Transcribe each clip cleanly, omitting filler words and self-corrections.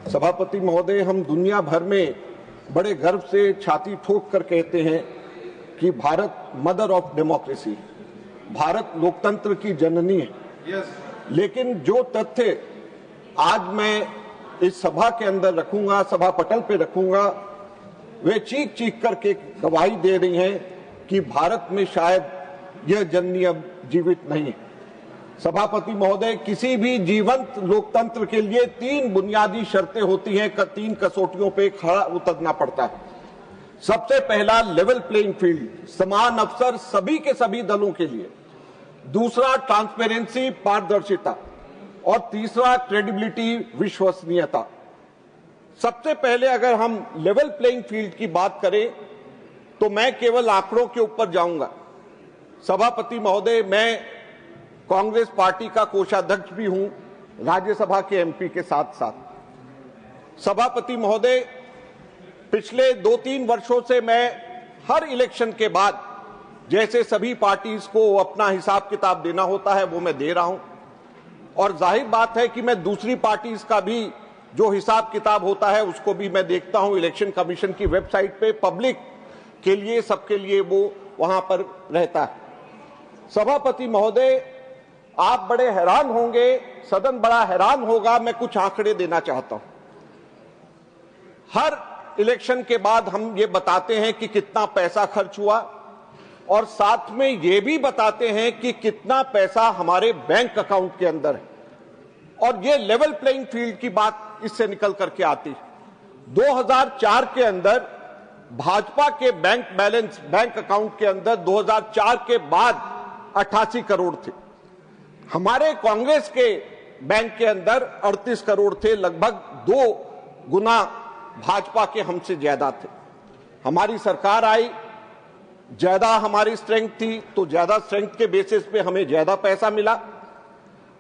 सभापति महोदय, हम दुनिया भर में बड़े गर्व से छाती ठोक कर कहते हैं कि Bharat mother of democracy, Bharat लोकतंत्र की जननी है। लेकिन जो तथ्य आज मैं इस सभा के अंदर रखूंगा, सभा पटल पे रखूंगा, वे चीख चीख करके गवाही दे रही हैं कि भारत में शायद यह जननी अब जीवित नहीं है। सभापति महोदय, किसी भी जीवंत लोकतंत्र के लिए 3 बुनियादी शर्तें होती हैं, 3 कसौटियों पे खड़ा उतरना पड़ता है। सबसे पहला लेवल प्लेइंग फील्ड, समान अवसर सभी के सभी दलों के लिए। दूसरा ट्रांसपेरेंसी, पारदर्शिता। और तीसरा क्रेडिबिलिटी, विश्वसनीयता। सबसे पहले अगर हम लेवल प्लेइंग फील्ड की बात करें तो मैं केवल आंकड़ों के ऊपर जाऊंगा। सभापति महोदय, मैं कांग्रेस पार्टी का कोषाध्यक्ष भी हूं, राज्यसभा के एमपी के साथ साथ। सभापति महोदय, पिछले 2-3 वर्षों से मैं हर इलेक्शन के बाद जैसे सभी पार्टीज को अपना हिसाब किताब देना होता है वो मैं दे रहा हूं, और जाहिर बात है कि मैं दूसरी पार्टीज का भी जो हिसाब किताब होता है उसको भी मैं देखता हूं। इलेक्शन कमीशन की वेबसाइट पे पब्लिक के लिए, सबके लिए वो वहां पर रहता है। सभापति महोदय, आप बड़े हैरान होंगे, सदन बड़ा हैरान होगा, मैं कुछ आंकड़े देना चाहता हूं। हर इलेक्शन के बाद हम ये बताते हैं कि कितना पैसा खर्च हुआ, और साथ में ये भी बताते हैं कि कितना पैसा हमारे बैंक अकाउंट के अंदर है, और ये लेवल प्लेइंग फील्ड की बात इससे निकल करके आती है। 2004 के अंदर भाजपा के बैंक बैलेंस, बैंक अकाउंट के अंदर 2004 के बाद 88 करोड़ थे। हमारे कांग्रेस के बैंक के अंदर 38 करोड़ थे, लगभग 2 गुना भाजपा के हमसे ज्यादा थे। हमारी सरकार आई, ज्यादा हमारी स्ट्रेंथ थी, तो ज्यादा स्ट्रेंथ के बेसिस पे हमें ज्यादा पैसा मिला,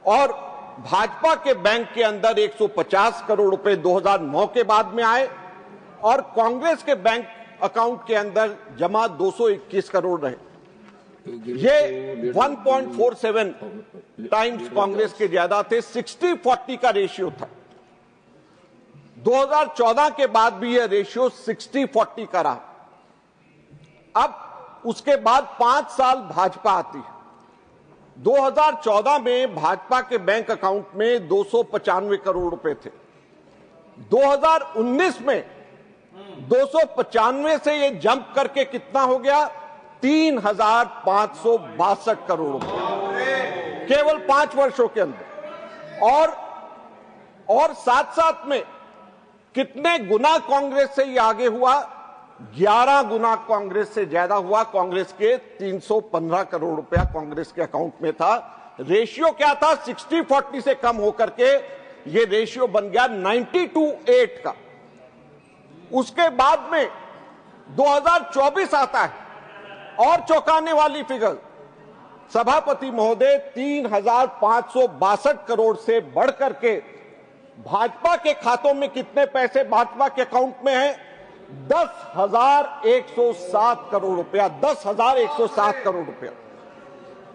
और भाजपा के बैंक के अंदर 150 करोड़ रुपए 2009 के बाद में आए, और कांग्रेस के बैंक अकाउंट के अंदर जमा 221 करोड़ रहे। ये 1.47 टाइम्स कांग्रेस के ज्यादा थे। 60-40 का रेशियो था। 2014 के बाद भी यह रेशियो 60-40 का रहा। अब उसके बाद 5 साल भाजपा आती है। 2014 में भाजपा के बैंक अकाउंट में 295 करोड़ रुपए थे। 2019 में 295 से ये जंप करके कितना हो गया? 3,562 करोड़ रुपए केवल 5 वर्षों के अंदर। और साथ साथ में कितने गुना कांग्रेस से ये आगे हुआ? 11 गुना कांग्रेस से ज्यादा हुआ। कांग्रेस के 315 करोड़ रुपया कांग्रेस के अकाउंट में था। रेशियो क्या था? 60-40 से कम होकर के ये रेशियो बन गया 90-8 का। उसके बाद में 2024 आता है, और चौंकाने वाली फिगर, सभापति महोदय, 3,562 करोड़ से बढ़कर के भाजपा के खातों में कितने पैसे भाजपा के अकाउंट में है? 10,107 करोड़ रुपया। 10,107 करोड़ रुपया।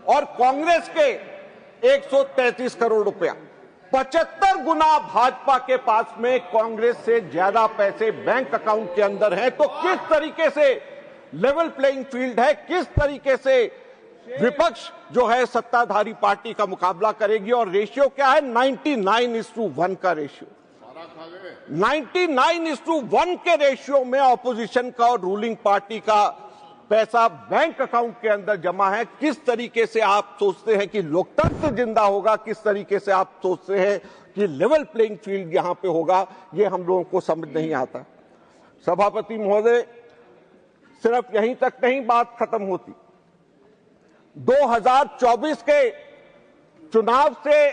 और कांग्रेस के 133 करोड़ रुपया। 75 गुना भाजपा के पास में कांग्रेस से ज्यादा पैसे बैंक अकाउंट के अंदर हैं। तो किस तरीके से लेवल प्लेइंग फील्ड है, किस तरीके से विपक्ष जो है सत्ताधारी पार्टी का मुकाबला करेगी? और रेशियो क्या है? 99:1 का रेशियो। 99:1 के रेशियो में ऑपोजिशन का और रूलिंग पार्टी का पैसा बैंक अकाउंट के अंदर जमा है। किस तरीके से आप सोचते हैं कि लोकतंत्र जिंदा होगा? किस तरीके से आप सोचते हैं कि लेवल प्लेइंग फील्ड यहां पे होगा? ये हम लोगों को समझ नहीं आता। सभापति महोदय, सिर्फ यहीं तक नहीं बात खत्म होती। 2024 के चुनाव से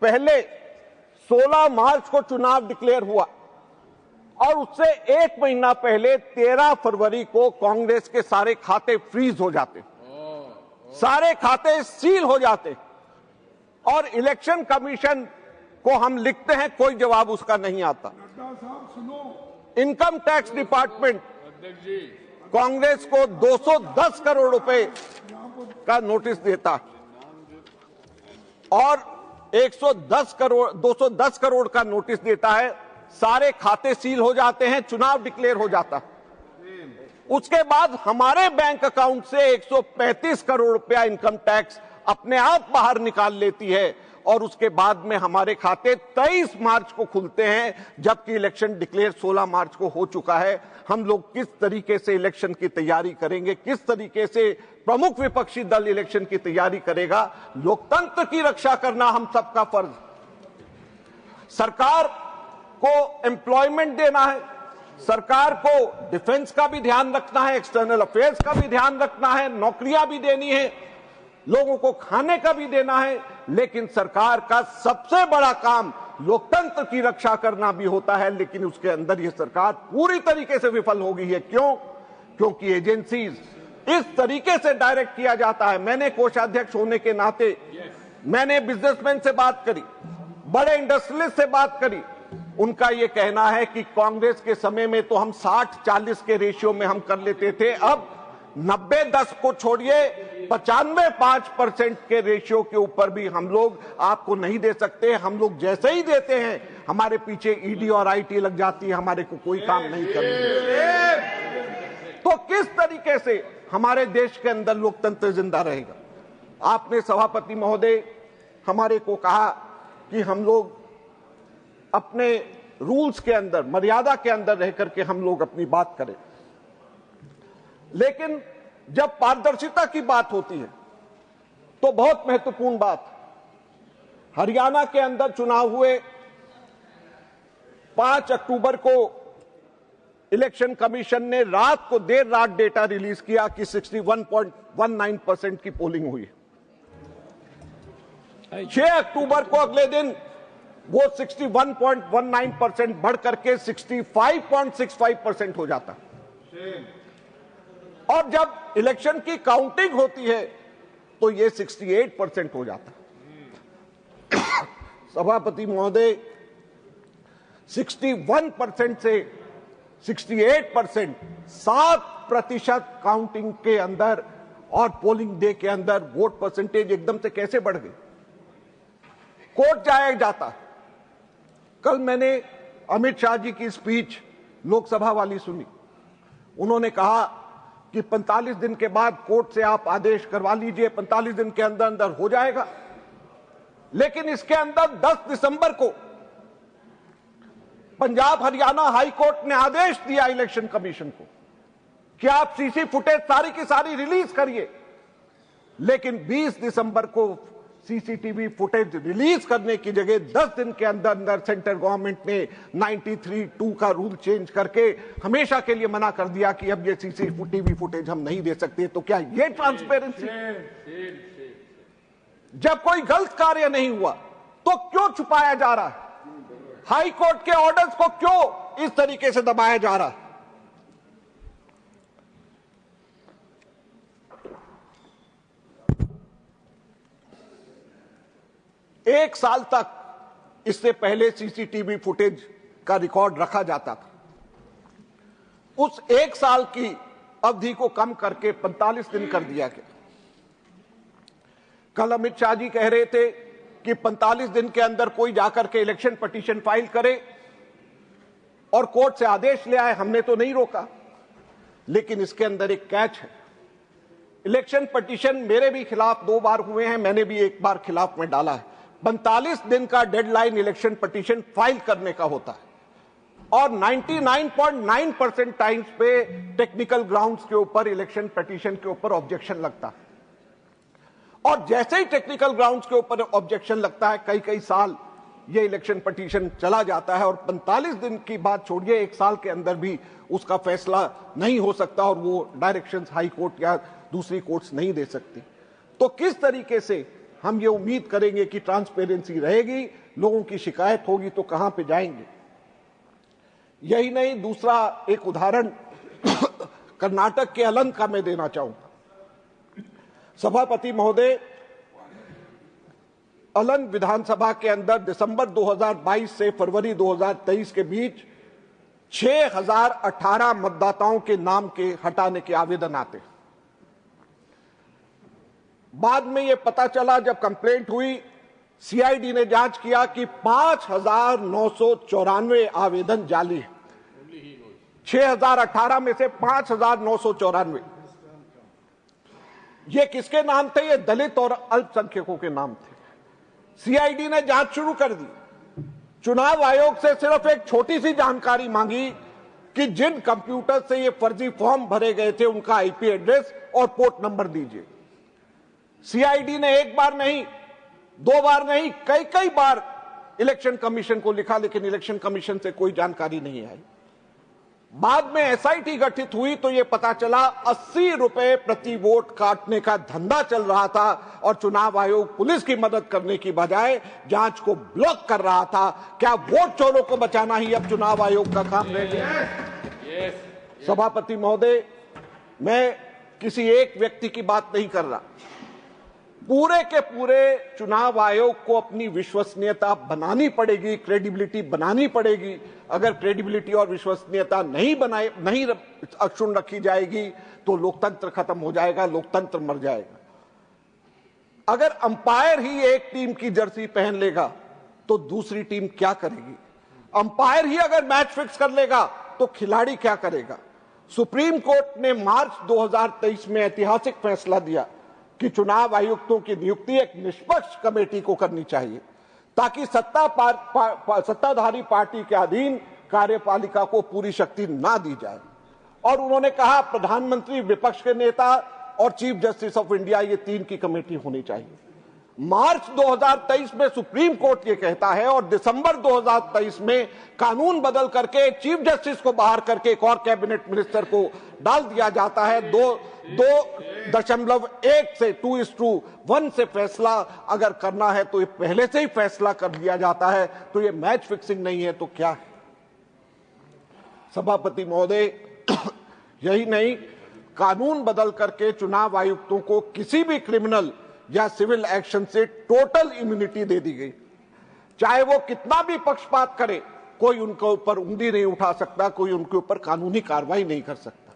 पहले 16 मार्च को चुनाव डिक्लेयर हुआ, और उससे 1 महीना पहले 13 फरवरी को कांग्रेस के सारे खाते फ्रीज हो जाते, सारे खाते सील हो जाते, और इलेक्शन कमीशन को हम लिखते हैं, कोई जवाब उसका नहीं आता। इनकम टैक्स डिपार्टमेंट कांग्रेस को 210 करोड़ रुपए का नोटिस देता, और 210 करोड़ का नोटिस देता है सारे खाते सील हो जाते हैं, चुनाव डिक्लेयर हो जाता है। उसके बाद हमारे बैंक अकाउंट से 135 करोड़ रुपया इनकम टैक्स अपने आप बाहर निकाल लेती है और उसके बाद में हमारे खाते 23 मार्च को खुलते हैं, जबकि इलेक्शन डिक्लेयर 16 मार्च को हो चुका है। हम लोग किस तरीके से इलेक्शन की तैयारी करेंगे, किस तरीके से प्रमुख विपक्षी दल इलेक्शन की तैयारी करेगा? लोकतंत्र की रक्षा करना हम सबका फर्ज। सरकार को एम्प्लॉयमेंट देना है, सरकार को डिफेंस का भी ध्यान रखना है, एक्सटर्नल अफेयर्स का भी ध्यान रखना है, नौकरियां भी देनी है, लोगों को खाने का भी देना है, लेकिन सरकार का सबसे बड़ा काम लोकतंत्र की रक्षा करना भी होता है। लेकिन उसके अंदर यह सरकार पूरी तरीके से विफल हो गई है। क्यों? क्योंकि एजेंसीज इस तरीके से डायरेक्ट किया जाता है। मैंने कोषाध्यक्ष होने के नाते मैंने बिजनेसमैन से बात करी, बड़े इंडस्ट्रियलिस्ट से बात करी। उनका यह कहना है कि कांग्रेस के समय में तो हम 60-40 के रेशियो में हम कर लेते थे, अब 90-10 को छोड़िए 95-5% के रेशियो के ऊपर भी हम लोग आपको नहीं दे सकते। हम लोग जैसे ही देते हैं हमारे पीछे ईडी और आईटी लग जाती है, हमारे को कोई काम नहीं करने। तो किस तरीके से हमारे देश के अंदर लोकतंत्र जिंदा रहेगा? आपने सभापति महोदय हमारे को कहा कि हम लोग अपने रूल्स के अंदर, मर्यादा के अंदर रह करके हम लोग अपनी बात करें, लेकिन जब पारदर्शिता की बात होती है तो बहुत महत्वपूर्ण बात, हरियाणा के अंदर चुनाव हुए, 5 अक्टूबर को इलेक्शन कमीशन ने रात को देर रात डेटा रिलीज किया कि 61.19% की पोलिंग हुई। 6 अक्टूबर को अगले दिन वो 61.19% बढ़ करके 65.65% हो जाता। और जब इलेक्शन की काउंटिंग होती है तो ये 68% हो जाता। सभापति महोदय, 61% से 68%, 7% काउंटिंग के अंदर और पोलिंग डे के अंदर वोट परसेंटेज एकदम से कैसे बढ़ गई? कोर्ट जाया जाता। कल मैंने अमित शाह जी की स्पीच लोकसभा वाली सुनी। उन्होंने कहा कि 45 दिन के बाद कोर्ट से आप आदेश करवा लीजिए, 45 दिन के अंदर अंदर हो जाएगा। लेकिन इसके अंदर 10 दिसंबर को पंजाब हरियाणा हाई कोर्ट ने आदेश दिया इलेक्शन कमीशन को कि आप सीसी फुटेज सारी की सारी रिलीज करिए। लेकिन 20 दिसंबर को सीसीटीवी फुटेज रिलीज करने की जगह 10 दिन के अंदर अंदर सेंट्रल गवर्नमेंट ने 93(2) का रूल चेंज करके हमेशा के लिए मना कर दिया कि अब ये सीसीटीवी फुटेज हम नहीं दे सकते। तो क्या ये ट्रांसपेरेंसी? जब कोई गलत कार्य नहीं हुआ तो क्यों छुपाया जा रहा है? हाई कोर्ट के ऑर्डर्स को क्यों इस तरीके से दबाया जा रहा है? एक साल तक इससे पहले सीसीटीवी फुटेज का रिकॉर्ड रखा जाता था। उस एक साल की अवधि को कम करके 45 दिन कर दिया गया। कल अमित शाह जी कह रहे थे कि 45 दिन के अंदर कोई जाकर के इलेक्शन पिटीशन फाइल करे और कोर्ट से आदेश ले आए। हमने तो नहीं रोका, लेकिन इसके अंदर एक कैच है। इलेक्शन पिटीशन मेरे भी खिलाफ 2 बार हुए हैं, मैंने भी 1 बार खिलाफ में डाला है। 45 दिन का डेडलाइन इलेक्शन पिटीशन फाइल करने का होता है और 99.9% टाइम्स पे टेक्निकल ग्राउंड्स के ऊपर इलेक्शन पिटीशन के ऊपर ऑब्जेक्शन लगता है। और जैसे ही टेक्निकल ग्राउंड्स के ऊपर ऑब्जेक्शन लगता है, कई साल ये इलेक्शन पिटीशन चला जाता है और 45 दिन की बात छोड़िए, 1 साल के अंदर भी उसका फैसला नहीं हो सकता और वो डायरेक्शंस हाई कोर्ट या दूसरी कोर्ट्स नहीं दे सकती। तो किस तरीके से हम ये उम्मीद करेंगे कि ट्रांसपेरेंसी रहेगी? लोगों की शिकायत होगी तो कहां पे जाएंगे? यही नहीं, दूसरा एक उदाहरण कर्नाटक के अलंग का मैं देना चाहूंगा। सभापति महोदय, अलंग विधानसभा के अंदर दिसंबर 2022 से फरवरी 2023 के बीच 6018 मतदाताओं के नाम के हटाने के आवेदन आते। बाद में यह पता चला, जब कंप्लेंट हुई सीआईडी ने जांच किया कि 5,994 आवेदन जाली हैं। 6,018 में से 5,994 ये किसके नाम थे? ये दलित और अल्पसंख्यकों के नाम थे। सीआईडी ने जांच शुरू कर दी। चुनाव आयोग से सिर्फ एक छोटी सी जानकारी मांगी कि जिन कंप्यूटर से ये फर्जी फॉर्म भरे गए थे उनका आईपी एड्रेस और पोर्ट नंबर दीजिए। सीआईडी ने एक बार नहीं, दो बार नहीं, कई बार इलेक्शन कमीशन को लिखा, लेकिन इलेक्शन कमीशन से कोई जानकारी नहीं आई। बाद में एसआईटी गठित हुई तो यह पता चला 80 रुपए प्रति वोट काटने का धंधा चल रहा था और चुनाव आयोग पुलिस की मदद करने की बजाय जांच को ब्लॉक कर रहा था। क्या वोट चोरों को बचाना ही अब चुनाव आयोग का काम रह गया? सभापति महोदय, मैं किसी एक व्यक्ति की बात नहीं कर रहा, पूरे के पूरे चुनाव आयोग को अपनी विश्वसनीयता बनानी पड़ेगी, क्रेडिबिलिटी बनानी पड़ेगी। अगर क्रेडिबिलिटी और विश्वसनीयता नहीं अक्षुण्ण रखी जाएगी तो लोकतंत्र खत्म हो जाएगा, लोकतंत्र मर जाएगा। अगर अंपायर ही एक टीम की जर्सी पहन लेगा तो दूसरी टीम क्या करेगी? अंपायर ही अगर मैच फिक्स कर लेगा तो खिलाड़ी क्या करेगा? सुप्रीम कोर्ट ने मार्च 2023 में ऐतिहासिक फैसला दिया कि चुनाव आयुक्तों की नियुक्ति एक निष्पक्ष कमेटी को करनी चाहिए ताकि सत्ताधारी पार्टी के अधीन कार्यपालिका को पूरी शक्ति ना दी जाए। और उन्होंने कहा प्रधानमंत्री, विपक्ष के नेता और चीफ जस्टिस ऑफ इंडिया, ये तीन की कमेटी होनी चाहिए। मार्च 2023 में सुप्रीम कोर्ट ये कहता है और दिसंबर 2023 में कानून बदल करके चीफ जस्टिस को बाहर करके एक और कैबिनेट मिनिस्टर को डाल दिया जाता है। 2.1 से 2:1 से फैसला अगर करना है तो ये पहले से ही फैसला कर दिया जाता है। तो ये मैच फिक्सिंग नहीं है तो क्या है? सभापति महोदय, यही नहीं, कानून बदल करके चुनाव आयुक्तों को किसी भी क्रिमिनल या सिविल एक्शन से टोटल इम्यूनिटी दे दी गई। चाहे वो कितना भी पक्षपात करे, कोई उनके ऊपर उंगली नहीं उठा सकता, कोई उनके ऊपर कानूनी कार्रवाई नहीं कर सकता।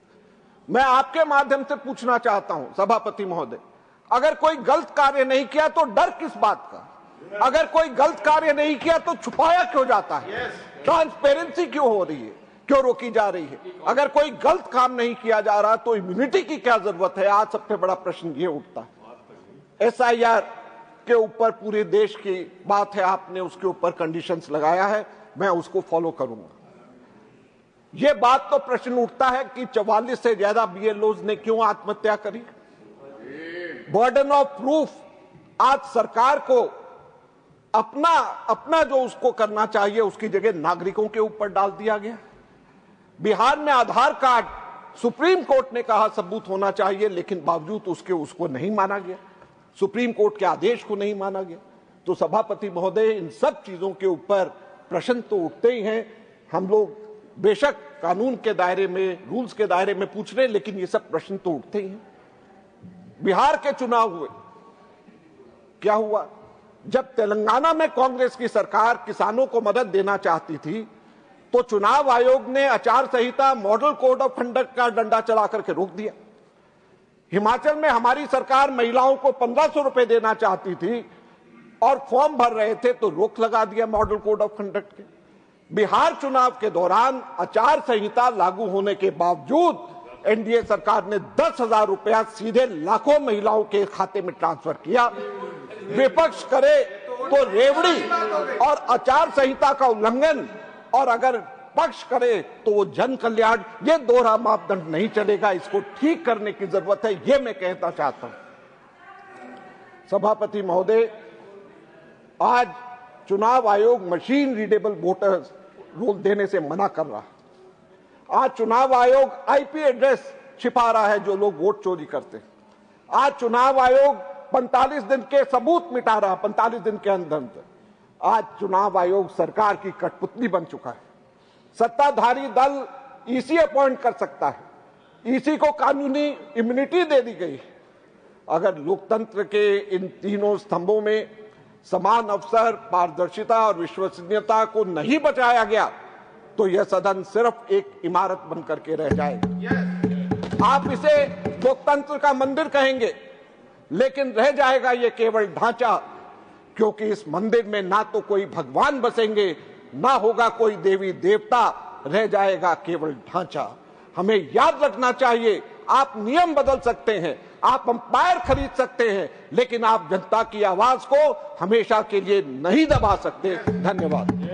मैं आपके माध्यम से पूछना चाहता हूं सभापति महोदय, अगर कोई गलत कार्य नहीं किया तो डर किस बात का? अगर कोई गलत कार्य नहीं किया तो छुपाया क्यों जाता है? ट्रांसपेरेंसी क्यों हो रही है, क्यों रोकी जा रही है? अगर कोई गलत काम नहीं किया जा रहा तो इम्यूनिटी की क्या जरूरत है? आज सबसे बड़ा प्रश्न ये उठता है। एसआईआर के ऊपर पूरे देश की बात है, आपने उसके ऊपर कंडीशंस लगाया है, मैं उसको फॉलो करूंगा। यह बात तो प्रश्न उठता है कि 44 से ज्यादा बीएलओज ने क्यों आत्महत्या करी? बर्डन ऑफ प्रूफ आज सरकार को अपना जो उसको करना चाहिए उसकी जगह नागरिकों के ऊपर डाल दिया गया। बिहार में आधार कार्ड सुप्रीम कोर्ट ने कहा सबूत होना चाहिए, लेकिन बावजूद उसको नहीं माना गया, सुप्रीम कोर्ट के आदेश को नहीं माना गया। तो सभापति महोदय, इन सब चीजों के ऊपर प्रश्न तो उठते ही हैं। हम लोग बेशक कानून के दायरे में, रूल्स के दायरे में पूछ रहे हैं, लेकिन ये सब प्रश्न तो उठते ही हैं। बिहार के चुनाव हुए, क्या हुआ? जब तेलंगाना में कांग्रेस की सरकार किसानों को मदद देना चाहती थी तो चुनाव आयोग ने आचार संहिता, मॉडल कोड ऑफ कंडक्ट का डंडा चला करके रोक दिया। हिमाचल में हमारी सरकार महिलाओं को 1500 रुपए देना चाहती थी और फॉर्म भर रहे थे तो रोक लगा दिया मॉडल कोड ऑफ कंडक्ट के। बिहार चुनाव के दौरान आचार संहिता लागू होने के बावजूद एनडीए सरकार ने 10,000 रुपया सीधे लाखों महिलाओं के खाते में ट्रांसफर किया। विपक्ष करे तो रेवड़ी और आचार संहिता का उल्लंघन, और अगर पक्ष करे तो वो जन कल्याण, ये दोहरा मापदंड नहीं चलेगा। इसको ठीक करने की जरूरत है, ये मैं कहना चाहता हूं। सभापति महोदय, आज चुनाव आयोग मशीन रीडेबल वोटर्स रोल देने से मना कर रहा है। आज चुनाव आयोग आईपी एड्रेस छिपा रहा है जो लोग वोट चोरी करते हैं। आज चुनाव आयोग 45 दिन के सबूत मिटा रहा है, 45 दिन के अंदर। आज चुनाव आयोग सरकार की कठपुतली बन चुका है। सत्ताधारी दल ईसी अपॉइंट कर सकता है, ईसी को कानूनी इम्यूनिटी दे दी गई है। अगर लोकतंत्र के इन तीनों स्तंभों में समान अवसर, पारदर्शिता और विश्वसनीयता को नहीं बचाया गया तो यह सदन सिर्फ एक इमारत बन करके रह जाएगा। आप इसे लोकतंत्र का मंदिर कहेंगे, लेकिन रह जाएगा ये केवल ढांचा। क्योंकि इस मंदिर में ना तो कोई भगवान बसेंगे, ना होगा कोई देवी देवता, रह जाएगा केवल ढांचा। हमें याद रखना चाहिए, आप नियम बदल सकते हैं, आप अंपायर खरीद सकते हैं, लेकिन आप जनता की आवाज को हमेशा के लिए नहीं दबा सकते। धन्यवाद।